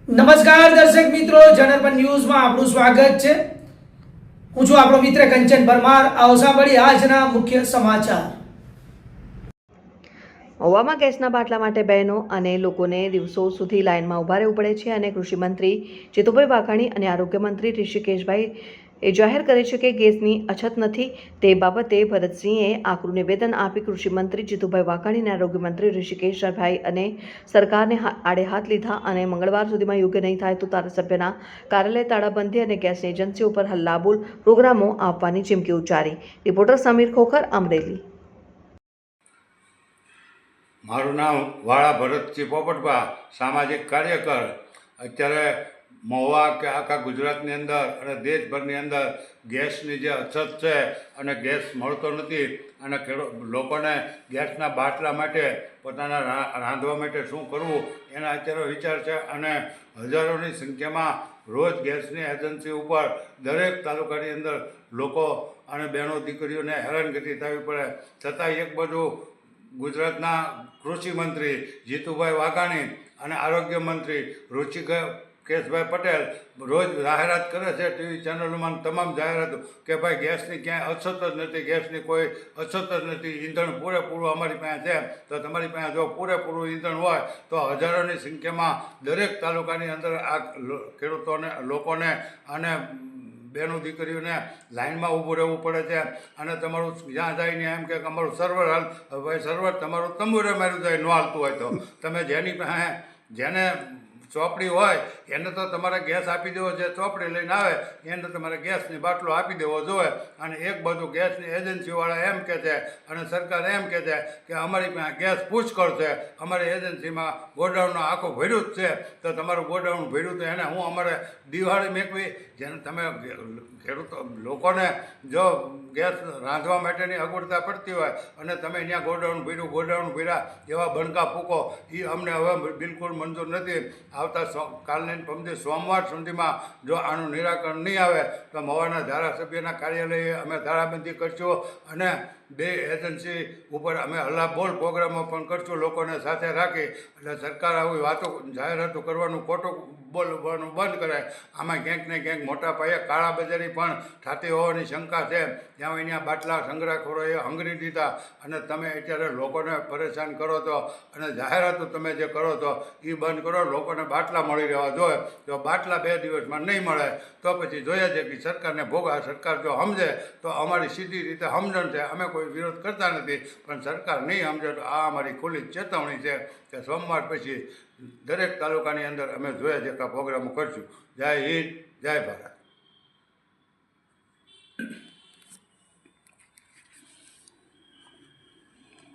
નમસ્કાર દર્શક મિત્રો, જનરપન ન્યૂઝમાં આપનું સ્વાગત છે। હું છું આપણો મિત્ર કંચન પરમાર। આવો સાંભળીએ આજના મુખ્ય સમાચાર। મહુવામાં ગેસના બાટલા માટે બહેનો અને લોકોને દિવસો સુધી લાઇનમાં ઊભા રહેવું પડે છે અને કૃષિ મંત્રી જીતુભાઈ વાઘાણી અને આરોગ્ય મંત્રી ઋષિકેશભાઈ એ જાહેર કરે છે કે ગેસની અછત નથી। તે બાબતે ભરતસિંહે આકરું નિવેદન આપી કૃષિ મંત્રી જીતુભાઈ વાઘાણી અને આરોગ્ય મંત્રી ઋષિકેશભાઈ અને સરકારને આડે હાથ લીધા અને મંગળવાર સુધીમાં યોગ્ય નહીં થાય તો ધારાસભ્યના કાર્યાલય તાળાબંધી અને ગેસની એજન્સી ઉપર હલ્લાબોલ પ્રોગ્રામો આપવાની ચીમકી ઉચ્ચારી। રિપોર્ટર સમીર ખોખર, અમરેલી। મારું નામ વાળા ભરતસિંહ પોપટભા, સામાજિક કાર્યકર। અત્યારે મહુવા કે આખા ગુજરાતની અંદર અને દેશભરની અંદર ગેસની જે અછત છે અને ગેસ મળતો નથી અને લોકોને ગેસના બાટલા માટે પોતાના રાંધવા માટે શું કરવું એના અત્યારે વિચાર છે અને હજારોની સંખ્યામાં રોજ ગેસની એજન્સી ઉપર દરેક તાલુકાની અંદર લોકો અને બહેનો દીકરીઓને હેરાનગતિ થવી પડે, છતાં એક બાજુ ગુજરાતના કૃષિ મંત્રી જીતુભાઈ વાઘાણી અને આરોગ્ય મંત્રી ઋષિકેશભાઈ પટેલ રોજ જાહેરાત કરે છે ટીવી ચેનલોમાં તમામ જાહેરાતો કે ભાઈ ગેસની ક્યાંય અછત જ નથી, ગેસની કોઈ અછત જ નથી, ઈંધણ પૂરેપૂરું અમારી પાસે છે। તો તમારી પાસે જો પૂરેપૂરું ઈંધણ હોય તો હજારોની સંખ્યામાં દરેક તાલુકાની અંદર આ ખેડૂતોને, લોકોને અને બહેનો દીકરીઓને લાઇનમાં ઊભું રહેવું પડે છે અને તમારું જ્યાં જઈને એમ કે અમારું સર્વર હાલ, ભાઈ સર્વર તમારું તંબુરે માર્યું જાય ન હાલતું હોય તો તમે જેની પાસે જેને ચોપડી હોય એને તો તમારે ગેસ આપી દેવો છે, ચોપડી લઈને આવે એને તમારે ગેસની બાટલો આપી દેવો જોઈએ। અને એક બાજુ ગેસની એજન્સીવાળા એમ કહે છે અને સરકાર એમ કહે છે કે અમારી પાસે ગેસ પુષ્કળ છે, અમારી એજન્સીમાં ગોડાઉનનો આખું ભર્યું જ છે, તો તમારું ગોડાઉન ભર્યું તો એને હું અમારે દિવાળી મેકવી? જેને તમે ખેડૂતો લોકોને જો ગેસ રાંધવા માટેની અગવડતા પડતી હોય અને તમે ત્યાં ગોડાઉન ભર્યા એવા બણકા ફૂકો, એ અમને હવે બિલકુલ મંજૂર નથી। આવતા કાલની પમદી સોમવાર સુધીમાં જો આનું નિરાકરણ નહીં આવે તો મહુવાના ધારાસભ્યના કાર્યાલયે અમે તાળાબંધી કરશું અને બે એજન્સી ઉપર અમે હલ્લાબોલ પ્રોગ્રામો પણ કરશું લોકોને સાથે રાખી। એટલે સરકાર આવી વાતો જાહેરાતો કરવાનું, ખોટું બોલવાનું બંધ કરે। આમાં ક્યાંક ને ક્યાંક મોટા પાયે કાળાબજારી પણ થતી હોવાની શંકા છે। ત્યાં અહીંયા બાટલા સંગ્રહખોરોએ હંગરી દીધા અને તમે અત્યારે લોકોને પરેશાન કરો છો અને જાહેરાતો તમે જે કરો છો એ બંધ કરો। લોકોને બાટલા મળી રહેવા જોઈએ, જો બાટલા 2 દિવસમાં નહીં મળે તો પછી જોઈએ છે કે સરકારને ભોગા। સરકાર જો સમજે તો અમારી સીધી રીતે સમજણ છે, અમે કોઈ વિરોધ કરતા નથી, પણ સરકાર નહીં સમજે તો આ અમારી ખુલ્લી ચેતવણી છે કે સોમવાર પછી દરેક તાલુકાની અંદર અમે જોઈએ છે કે પ્રોગ્રામો કરશું। જય હિન્દ, જય ભારત।